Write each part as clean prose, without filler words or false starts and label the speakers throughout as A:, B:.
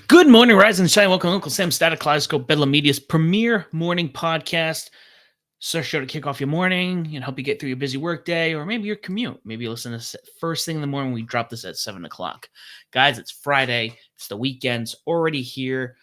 A: Good morning, Rise and Shine. Welcome, Uncle Sam's Static Kaleidoscope, Bedlam Media's premier morning podcast. So, show to kick off your morning and help you get through your busy work day or maybe your commute. Maybe you listen to this first thing in the morning. We drop this at 7 o'clock. Guys, it's Friday. It's the weekend's already here.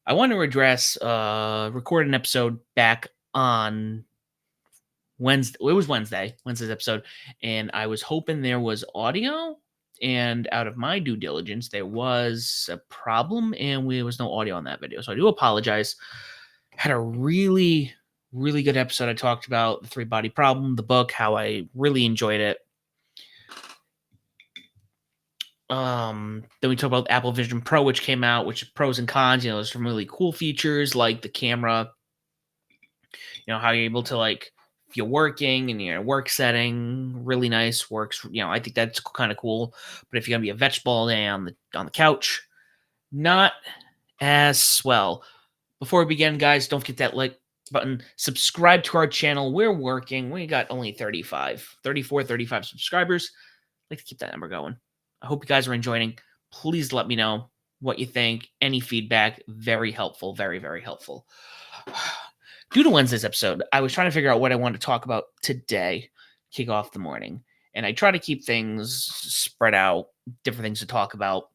A: I want to address, record an episode back on Wednesday. It was Wednesday's episode, and I was hoping there was audio. And out of my due diligence, there was a problem, and there was no audio on that video. So I do apologize. Had a really, really good episode. I talked about the three body problem, the book, how I really enjoyed it. Then we talked about Apple Vision Pro, which came out, which pros and cons. There's some really cool features like the camera. How you're able to if you're working in your work setting, really nice, works. I think that's kind of cool. But if you're gonna be a vegetable all day on the couch, not as swell. Before we begin, guys, don't forget that like button. Subscribe to our channel. We're working. We got only 35 subscribers. I'd like to keep that number going. I hope you guys are enjoying. Please let me know what you think. Any feedback, very helpful. Very, very helpful. Due to Wednesday's episode, I was trying to figure out what I wanted to talk about today, kick off the morning. And I try to keep things spread out, different things to talk about.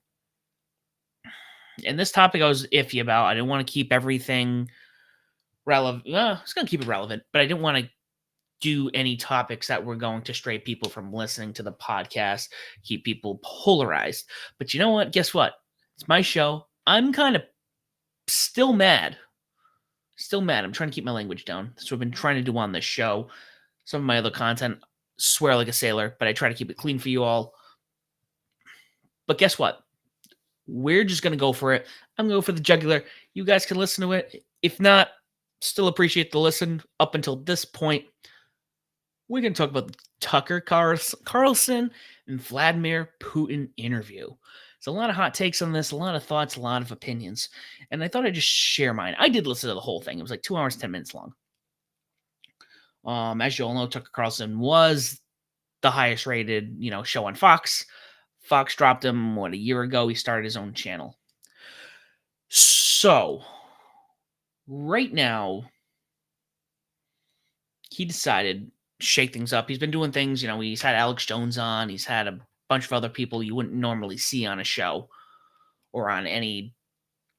A: And this topic I was iffy about. I didn't want to keep everything relevant. I was going to keep it relevant, but I didn't want to do any topics that were going to stray people from listening to the podcast, keep people polarized. But you know what? Guess what? It's my show. I'm kind of still mad. I'm trying to keep my language down. That's what I've been trying to do on this show. Some of my other content, swear like a sailor, but I try to keep it clean for you all. But guess what? We're just going to go for it. I'm going to go for the jugular. You guys can listen to it. If not, still appreciate the listen up until this point. We're going to talk about the Tucker Carlson and Vladimir Putin interview. There's a lot of hot takes on this, a lot of thoughts, a lot of opinions. And I thought I'd just share mine. I did listen to the whole thing. It was like 2 hours, 10 minutes long. As you all know, Tucker Carlson was the highest rated, show on Fox. Fox dropped him, a year ago. He started his own channel. So, right now, he decided shake things up. He's been doing things, he's had Alex Jones on. He's had a bunch of other people you wouldn't normally see on a show or on any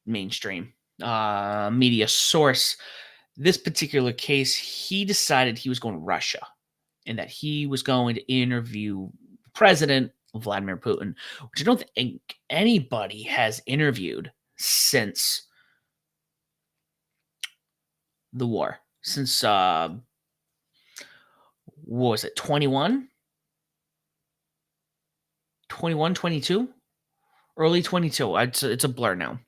A: mainstream media source. This particular case, he decided he was going to Russia and that he was going to interview President Vladimir Putin, which I don't think anybody has interviewed since the war. Since, what was it, 21? 21, 22? Early 22. It's a blur now.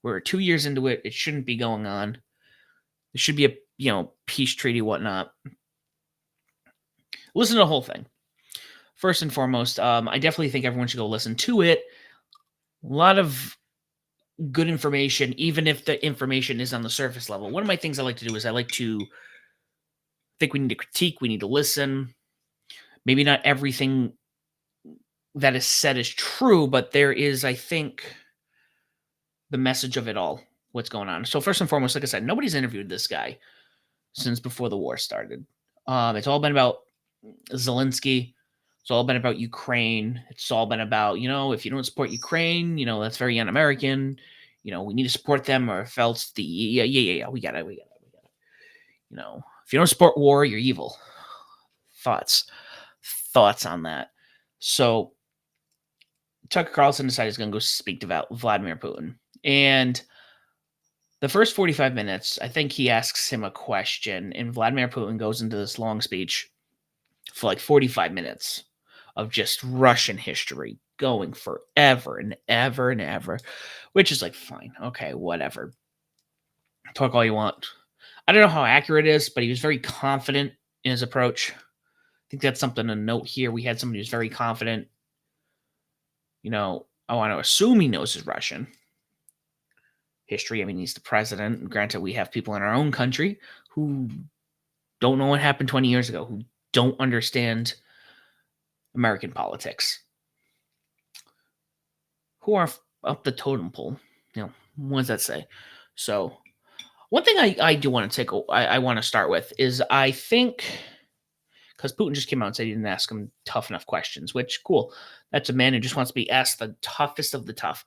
A: We're 2 years into it. It shouldn't be going on. There should be a, peace treaty, whatnot. Listen to the whole thing. First and foremost, I definitely think everyone should go listen to it. A lot of good information, even if the information is on the surface level. One of my things I like to do is I like to think we need to critique, we need to listen. Maybe not everything that is said is true, but there is, I think, the message of it all, what's going on. So first and foremost, like I said, nobody's interviewed this guy since before the war started. It's all been about Zelensky. It's all been about Ukraine. It's all been about, if you don't support Ukraine, that's very un-American. We need to support them, or if else we got it. If you don't support war, you're evil. Thoughts on that. So Tucker Carlson decided he's going to go speak to Vladimir Putin. And the first 45 minutes, I think he asks him a question, and Vladimir Putin goes into this long speech for like 45 minutes of just Russian history, going forever and ever and ever, which is like, fine, okay, whatever. Talk all you want. I don't know how accurate it is, but he was very confident in his approach. I think that's something to note here. We had somebody who's very confident. I want to assume he knows his Russian history. I mean, he's the president. And granted, we have people in our own country who don't know what happened 20 years ago, who don't understand American politics, who are up the totem pole. What does that say? So one thing I do want to I want to start with is I think because Putin just came out and said he didn't ask him tough enough questions, which cool. That's a man who just wants to be asked the toughest of the tough.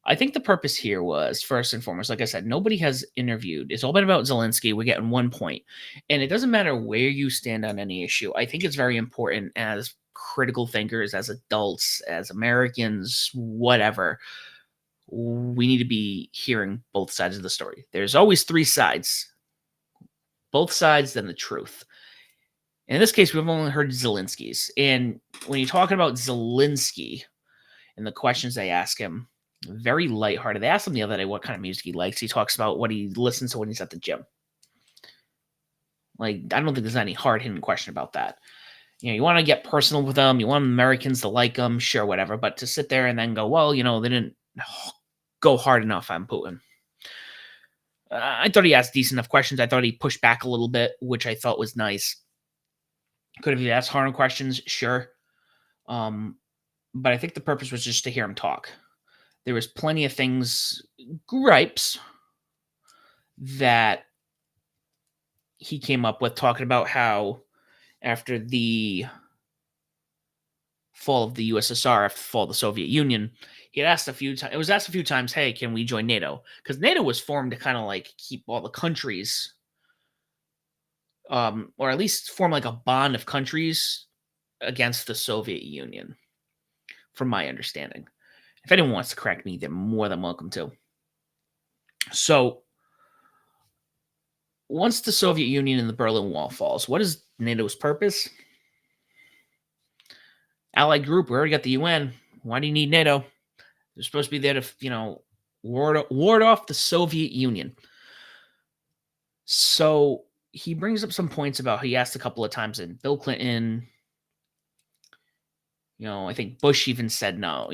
A: I think the purpose here was first and foremost, like I said, nobody has interviewed. It's all been about Zelensky. We're getting one point. And it doesn't matter where you stand on any issue. I think it's very important as critical thinkers, as adults, as Americans, whatever. We need to be hearing both sides of the story. There's always three sides, both sides, then the truth. In this case, we've only heard Zelensky's. And when you're talking about Zelensky and the questions they ask him, very lighthearted. They asked him the other day what kind of music he likes. He talks about what he listens to when he's at the gym. Like, I don't think there's any hard-hitting question about that. You want to get personal with them. You want Americans to like them, sure, whatever. But to sit there and then go, well, they didn't go hard enough on Putin. I thought he asked decent enough questions. I thought he pushed back a little bit, which I thought was nice. Could have asked harder questions, sure. But I think the purpose was just to hear him talk. There was plenty of things, gripes, that he came up with, talking about how after the fall of the USSR, after the fall of the Soviet Union, he had asked a few times, it was asked a few times, hey, can we join NATO? Because NATO was formed to kind of like keep all the countries, or at least form like a bond of countries against the Soviet Union, from my understanding. If anyone wants to correct me, they're more than welcome to. So, once the Soviet Union and the Berlin Wall falls, what is NATO's purpose? Allied group, we already got the UN. Why do you need NATO? They're supposed to be there to, ward off the Soviet Union. So he brings up some points about, he asked a couple of times in Bill Clinton. I think Bush even said no.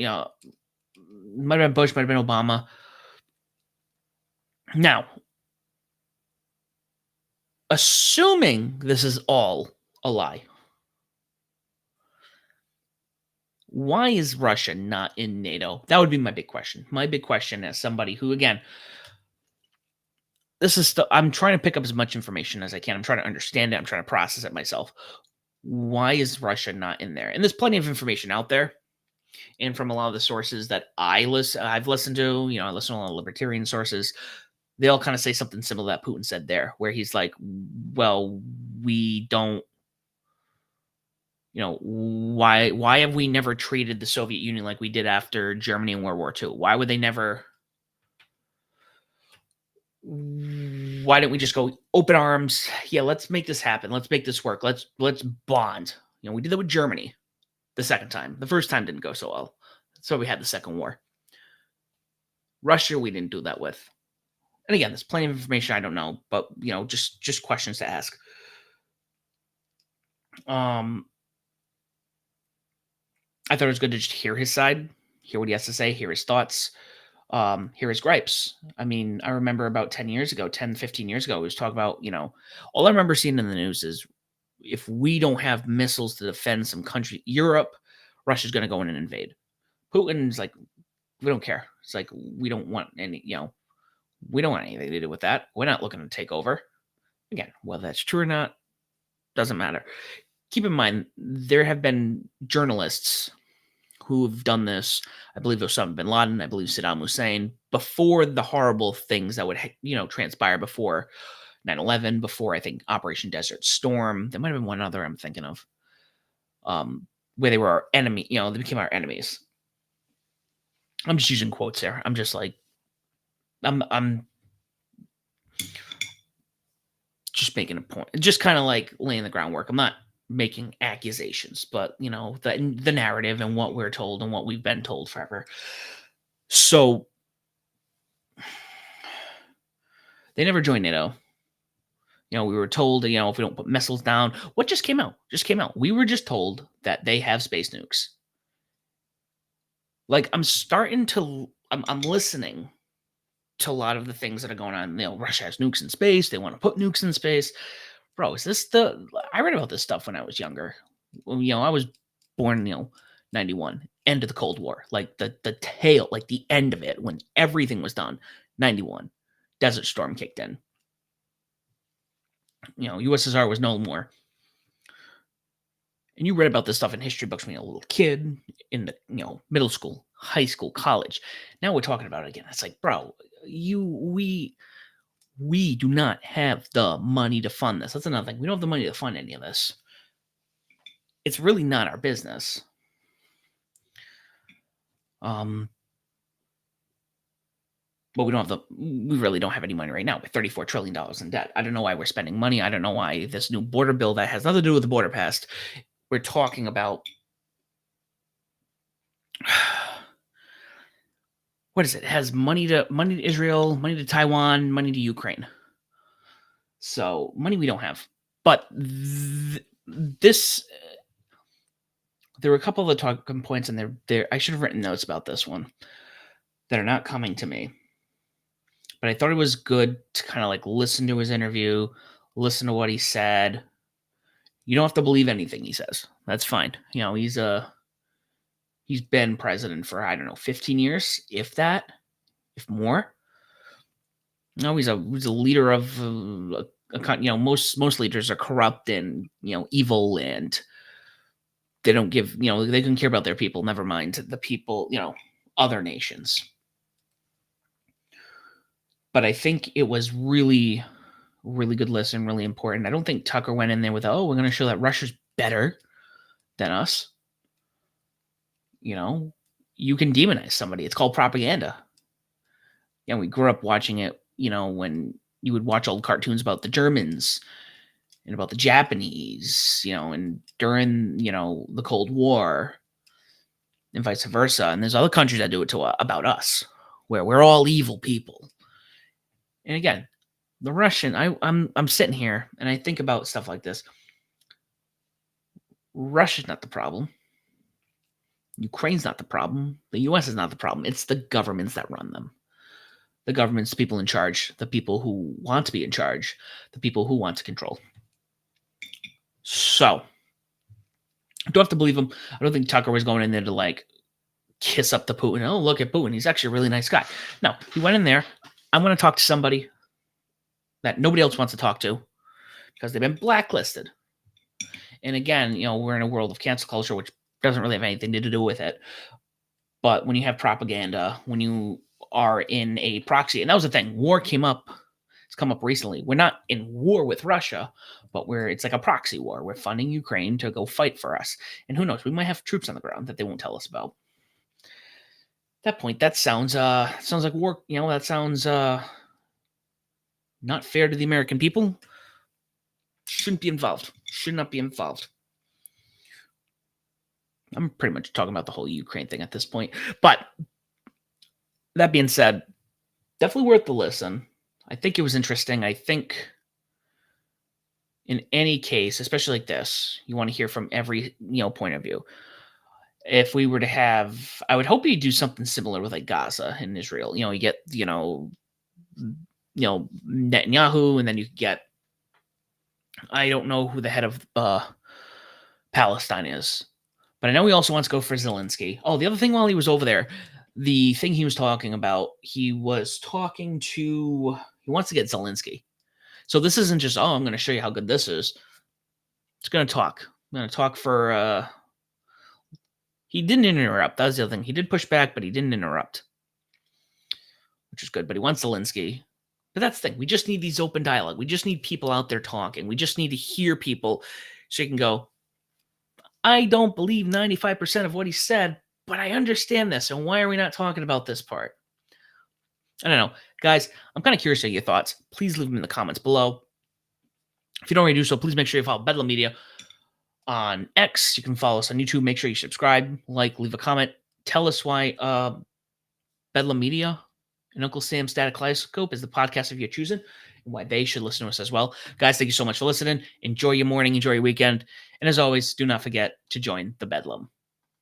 A: Might have been Bush, might have been Obama. Now, assuming this is all a lie, why is Russia not in NATO? That would be my big question. My big question as somebody who, again, I'm trying to pick up as much information as I can. I'm trying to understand it. I'm trying to process it myself. Why is Russia not in there? And there's plenty of information out there. And from a lot of the sources that I've listened to, I listen to a lot of libertarian sources. They all kind of say something similar that Putin said there, where he's like, well, we don't, why have we never treated the Soviet Union like we did after Germany in World War II? Why would they never? Why didn't we just go open arms? Yeah, let's make this happen. Let's make this work. Let's bond. We did that with Germany the second time. The first time didn't go so well. So we had the second war. Russia, we didn't do that with. And again, there's plenty of information I don't know, but just questions to ask. I thought it was good to just hear his side, hear what he has to say, hear his thoughts, hear his gripes. I mean, I remember about 15 years ago, he was talking about, all I remember seeing in the news is if we don't have missiles to defend some country, Europe, Russia's going to go in and invade. Putin's like, we don't care. It's like, we don't want any, we don't want anything to do with that. We're not looking to take over. Again, whether that's true or not, doesn't matter. Keep in mind, there have been journalists who've done this. I believe Osama bin Laden, I believe Saddam Hussein, before the horrible things that would, transpire before 9/11, before I think Operation Desert Storm. There might have been one other I'm thinking of, where they were our enemy. They became our enemies. I'm just using quotes there. I'm just like, I'm just making a point, just kind of like laying the groundwork. I'm not making accusations, but the narrative and what we're told and what we've been told forever. So they never joined NATO. We were told, if we don't put missiles down, what just came out? We were just told that they have space nukes. Like, I'm listening to a lot of the things that are going on. Russia has nukes in space. They want to put nukes in space. Bro, is this I read about this stuff when I was younger. I was born, 91. end of the Cold War, like the tail, like the end of it, when everything was done. 91, Desert Storm kicked in. USSR was no more. And you read about this stuff in history books when you were a little kid, in the middle school, high school, college. Now we're talking about it again. It's like, bro, we do not have the money to fund this. That's another thing. We don't have the money to fund any of this. It's really not our business. But we really don't have any money right now. We're $34 trillion in debt. I don't know why we're spending money. I don't know why this new border bill that has nothing to do with the border passed. We're talking about, what is it? It has money to Israel, money to Taiwan, money to Ukraine. So money we don't have. But this, there were a couple of talking points, and there. I should have written notes about this one that are not coming to me. But I thought it was good to kind of like listen to his interview, listen to what he said. You don't have to believe anything he says. That's fine. He's been president for, I don't know, 15 years, if that, if more. No, he's a leader of most leaders are corrupt and evil, and they don't give they can care about their people. Never mind the people, other nations. But I think it was really, really good listen, really important. I don't think Tucker went in there with, we're going to show that Russia's better than us. You can demonize somebody. It's called propaganda. Yeah, we grew up watching it, when you would watch old cartoons about the Germans and about the Japanese, and during, the Cold War and vice versa. And there's other countries that do it about us, where we're all evil people. And again, the Russian, I'm sitting here and I think about stuff like this. Russia's not the problem. Ukraine's not the problem. The US is not the problem. It's the governments that run them. The governments, the people in charge, the people who want to be in charge, the people who want to control. So, I don't have to believe him. I don't think Tucker was going in there to like kiss up to Putin. Oh, look at Putin. He's actually a really nice guy. No, he went in there. I'm going to talk to somebody that nobody else wants to talk to because they've been blacklisted. And again, we're in a world of cancel culture, which doesn't really have anything to do with it. But when you have propaganda, when you are in a proxy, and that was the thing, war came up. It's come up recently. We're not in war with Russia, but it's like a proxy war. We're funding Ukraine to go fight for us. And who knows, we might have troops on the ground that they won't tell us about. At that point, that sounds like war. That sounds not fair to the American people. Shouldn't be involved. Should not be involved. I'm pretty much talking about the whole Ukraine thing at this point. But that being said, definitely worth the listen. I think it was interesting. I think in any case, especially like this, you want to hear from every point of view. If we were to have, I would hope you do something similar with like Gaza and Israel. You get Netanyahu, and then you get, I don't know who the head of Palestine is, but I know he also wants to go for Zelensky. Oh, the other thing while he was over there, the thing he was talking about, he wants to get Zelensky. So this isn't just, I'm going to show you how good this is. It's going to talk. I'm going to talk for, he didn't interrupt. That was the other thing. He did push back, but he didn't interrupt, which is good. But he wants Zelensky. But that's the thing. We just need these open dialogue. We just need people out there talking. We just need to hear people so you can go, I don't believe 95% of what he said, but I understand this. And why are we not talking about this part? I don't know. Guys, I'm kind of curious to your thoughts. Please leave them in the comments below. If you don't already do so, please make sure you follow Bedlam Media on X. You can follow us on YouTube. Make sure you subscribe, leave a comment. Tell us why Bedlam Media and Uncle Sam's Static Kaleidoscope is the podcast of your choosing, and why they should listen to us as well. Guys, thank you so much for listening. Enjoy your morning. Enjoy your weekend. And as always, do not forget to join the Bedlam.